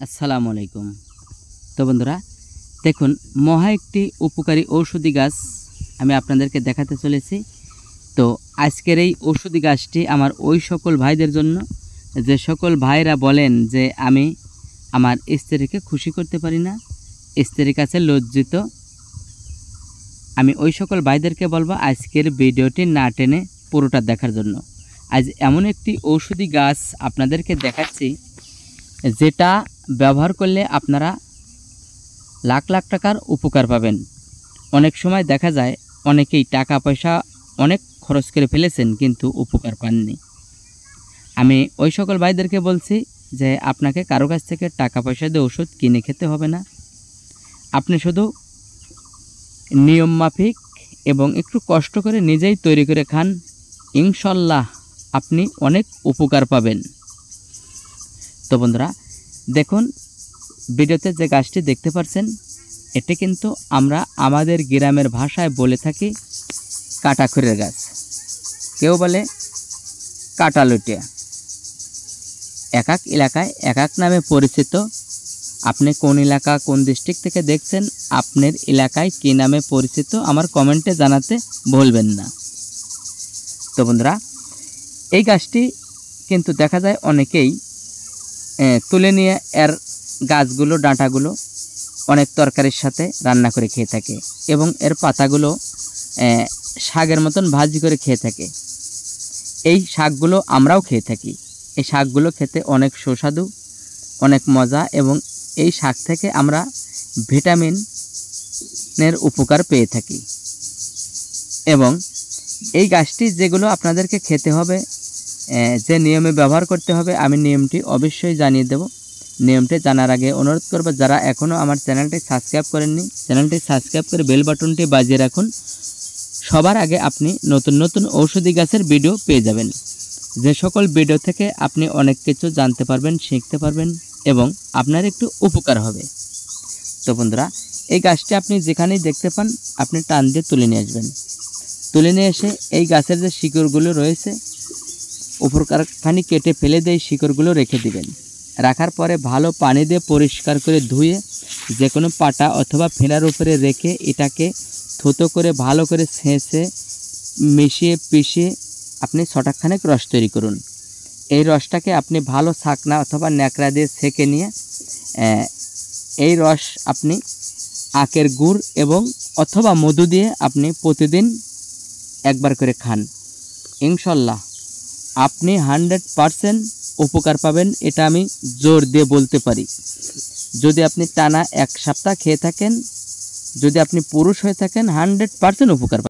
আসসালামু আলাইকুম। তো বন্ধুরা দেখুন, মহা একটি উপকারী ঔষধি গাছ আমি আপনাদেরকে দেখাতে চলেছি। তো আজকের এই ঔষধি গাছটি আমার ওই সকল ভাইদের জন্য যে সকল ভাইরা বলেন যে আমি আমার স্ত্রীকে খুশি করতে পারি না, স্ত্রীর কাছে লজ্জিত। আমি ওই সকল ভাইদেরকে বলবো আজকের ভিডিওটি না টেনে পুরোটা দেখার জন্য। আজ এমন একটি ঔষধি গাছ আপনাদেরকে দেখাচ্ছি যেটা ব্যবহার করলে আপনারা লাখ লাখ টাকার উপকার পাবেন। অনেক সময় দেখা যায় অনেকেই টাকা পয়সা অনেক খরচ করে ফেলেছেন কিন্তু উপকার পাননি। আমি ওই সকল ভাইদেরকে বলছি যে আপনাকে কারো কাছ থেকে টাকা পয়সা দিয়ে ওষুধ কিনে খেতে হবে না। আপনি শুধু নিয়ম মাফিক এবং একটু কষ্ট করে নিজেই তৈরি করে খান, ইনশাল্লাহ আপনি অনেক উপকার পাবেন। তো বন্ধুরা দেখুন, ভিডিওতে যে গাছটি দেখতে পাচ্ছেন এটি কিন্তু আমরা আমাদের গ্রামের ভাষায় বলে থাকি কাটাখড়ের গাছ, কেউ বলে কাটালুটিয়া। এক এক এলাকায় এক এক নামে পরিচিত। আপনি কোন এলাকা কোন ডিস্ট্রিক্ট থেকে দেখছেন, আপনার এলাকায় কী নামে পরিচিত আমার কমেন্টে জানাতে ভুলবেন না। তো বন্ধুরা এই গাছটি কিন্তু দেখা যায় অনেকেই তুলে নিয়ে এর গাছগুলো ডাঁটাগুলো অনেক তরকারির সাথে রান্না করে খেয়ে থাকে এবং এর পাতাগুলো শাকের মতন ভাজি করে খেয়ে থাকে। এই শাকগুলো আমরাও খেয়ে থাকি। এই শাকগুলো খেতে অনেক সুস্বাদু, অনেক মজা এবং এই শাক থেকে আমরা ভিটামিনের উপকার পেয়ে থাকি। এবং এই গাছটি যেগুলো আপনাদেরকে খেতে হবে, যে নিয়মে ব্যবহার করতে হবে, আমি নিয়মটি অবশ্যই জানিয়ে দেব। নিয়মটি জানার আগে অনুরোধ করব, যারা এখনও আমার চ্যানেলটি সাবস্ক্রাইব করেননি, চ্যানেলটি সাবস্ক্রাইব করে বেল বাটনটি বাজিয়ে রাখুন। সবার আগে আপনি নতুন নতুন ঔষধি গাছের ভিডিও পেয়ে যাবেন, যে সকল ভিডিও থেকে আপনি অনেক কিছু জানতে পারবেন, শিখতে পারবেন এবং আপনার একটু উপকার হবে। তো বন্ধুরা এই গাছটি আপনি যেখানেই দেখতে পান আপনি টান দিয়ে তুলে নিয়ে আসবেন। তুলে নিয়ে এসে এই গাছের যে শিকড়গুলো রয়েছে উপরকারখানি কেটে ফেলে দিয়ে শিকড়গুলো রেখে দিবেন। রাখার পরে ভালো পানি দিয়ে পরিষ্কার করে ধুয়ে যে কোনো পাটা অথবা ফেনার উপরে রেখে এটাকে থুতো করে ভালো করে ছেঁচে মিশিয়ে পিষিয়ে আপনি ছটাকখানেক রস তৈরি করুন। এই রসটাকে আপনি ভালো ছাকনা অথবা ন্যাকড়া দিয়ে ছেঁকে নিয়ে এই রস আপনি আখের গুড় এবং অথবা মধু দিয়ে আপনি প্রতিদিন একবার করে খান। ইনশাল্লাহ আপনি 100% উপকার পাবেন, এটা আমি জোর দিয়ে বলতে পারি। যদি আপনি টানা 1 সপ্তাহ খেয়ে থাকেন, যদি আপনি পুরুষ হয়ে থাকেন 100% উপকার পাবেন।